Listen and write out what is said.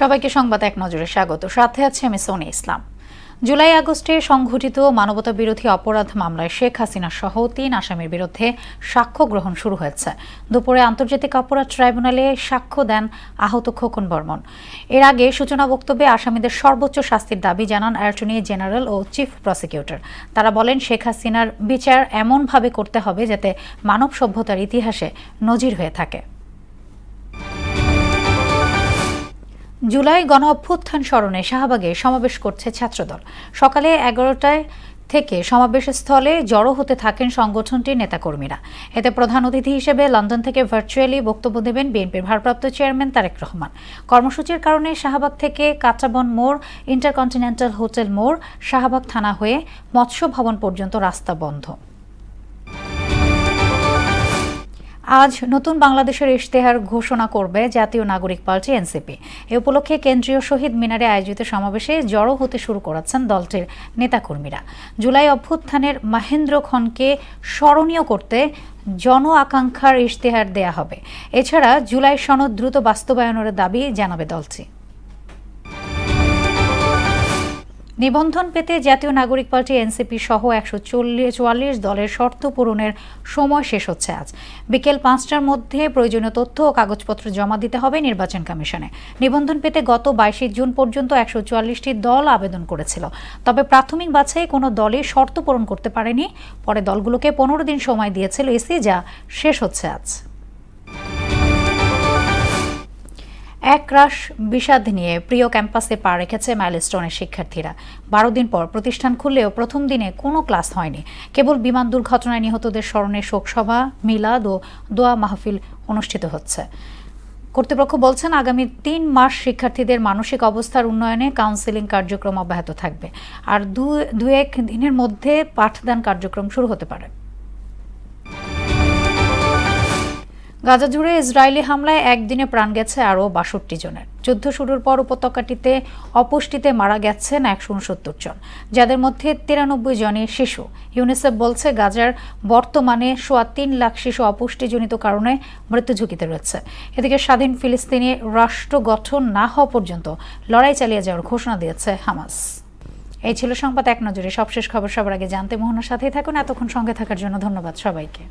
সবাইকে সংবাদ এক নজরে স্বাগত। সাথে আছে আমি সোনি ইসলাম। জুলাই আগস্টে সংঘটিত মানবতা বিরোধী অপরাধ মামলায় শেখ হাসিনা সহ ৩ আসামির বিরুদ্ধে সাক্ষ্য গ্রহণ শুরু হয়েছে। দুপুরে আন্তর্জাতিক অপরাধ ট্রাইব্যুনালে সাক্ষ্য দেন আহত খোকন বর্মন। এর আগে সূচনা বক্তব্যে আসামিদের সর্বোচ্চ শাস্তির দাবি জানান অ্যাটর্নি জেনারেল ও চিফ প্রসিকিউটর। তারা বলেন, শেখ হাসিনার বিচার এমনভাবে করতে হবে যাতে মানব সভ্যতার ইতিহাসে নজির হয়ে থাকে। জুলাই গণ অভ্যুত্থান স্মরণে শাহবাগে সমাবেশ করছে ছাত্রদল। সকালে 11টায় থেকে সমাবেশ স্থলে জড়ো হতে থাকেন সংগঠনটির নেতাকর্মীরা। এতে প্রধান অতিথি হিসেবে লন্ডন থেকে ভার্চুয়ালি বক্তব্য দেবেন বিএনপির ভারপ্রাপ্ত চেয়ারম্যান তারেক রহমান। কর্মসূচির কারণে শাহবাগ থেকে কাঁচাবন মোড়, ইন্টারকন্টিনেন্টাল হোটেল মোড়, শাহবাগ থানা হয়ে মৎস্য ভবন পর্যন্ত রাস্তা বন্ধ। আজ নতুন বাংলাদেশের ইশতেহার ঘোষণা করবে জাতীয় নাগরিক পার্টি এনসিপি। এ উপলক্ষে কেন্দ্রীয় শহীদ মিনারে আয়োজিত সমাবেশে জড়ো হতে শুরু করেছেন দলটির নেতাকর্মীরা। জুলাই অভ্যুত্থানের মহেন্দ্র ক্ষণকে স্মরণীয় করতে জন আকাঙ্ক্ষার ইশতেহার দেয়া হবে। এছাড়া জুলাই সনদ দ্রুত বাস্তবায়নের দাবি জানাবে দলটি। নিবন্ধন পেতে জাতীয় নাগরিক পার্টি এনসিপি সহ 144 দলের শর্ত পূরণের সময় শেষ হচ্ছে আজ। বিকেল 5টার মধ্যে প্রয়োজনীয় তথ্য ও কাগজপত্র জমা দিতে হবে নির্বাচন কমিশনে। নিবন্ধন পেতে গত 22 জুন পর্যন্ত 144টি দল আবেদন করেছিল। তবে প্রাথমিক বাছাই কোনো দলই শর্ত পূরণ করতে পারেনি। পরে দলগুলোকে 15 দিন সময় দিয়েছিল ইসি, যা শেষ হচ্ছে আজ। একরাশ বিষাদ নিয়ে প্রিয় ক্যাম্পাসে পা রেখেছে মাইলস্টোনের শিক্ষার্থীরা। 12 দিন পর প্রতিষ্ঠান খুললেও প্রথম দিনে কোনো ক্লাস হয়নি। কেবল বিমান দুর্ঘটনায় নিহতদের স্মরণে শোকসভা, মিলাদ ও দোয়া মাহফিল অনুষ্ঠিত হচ্ছে। কর্তৃপক্ষ বলছেন, আগামী 3 মাস শিক্ষার্থীদের মানসিক অবস্থার উন্নয়নে কাউন্সেলিং কার্যক্রম অব্যাহত থাকবে। আর দু এক দিনের মধ্যে পাঠদান কার্যক্রম শুরু হতে পারে। গাজা জুড়ে ইসরায়েলি হামলায় একদিনে প্রাণ গেছে আরও 62 জনের। যুদ্ধ শুরুর পর উপত্যকাটিতে অপুষ্টিতে মারা গেছেন 169 জন, যাদের মধ্যে 93 জনই শিশু। ইউনিসেফ বলছে, গাজার বর্তমানে 3.25 লাখ শিশু অপুষ্টিজনিত কারণে মৃত্যু ঝুঁকিতে রয়েছে। এদিকে স্বাধীন ফিলিস্তিনি রাষ্ট্র গঠন না হওয়া পর্যন্ত লড়াই চালিয়ে যাওয়ার ঘোষণা দিয়েছে হামাস। এই ছিল সংবাদ এক নজরে। সবশেষ খবর সবার আগে জানতে মোহনার সাথেই থাকুন। এতক্ষণ সঙ্গে থাকার জন্য ধন্যবাদ সবাইকে।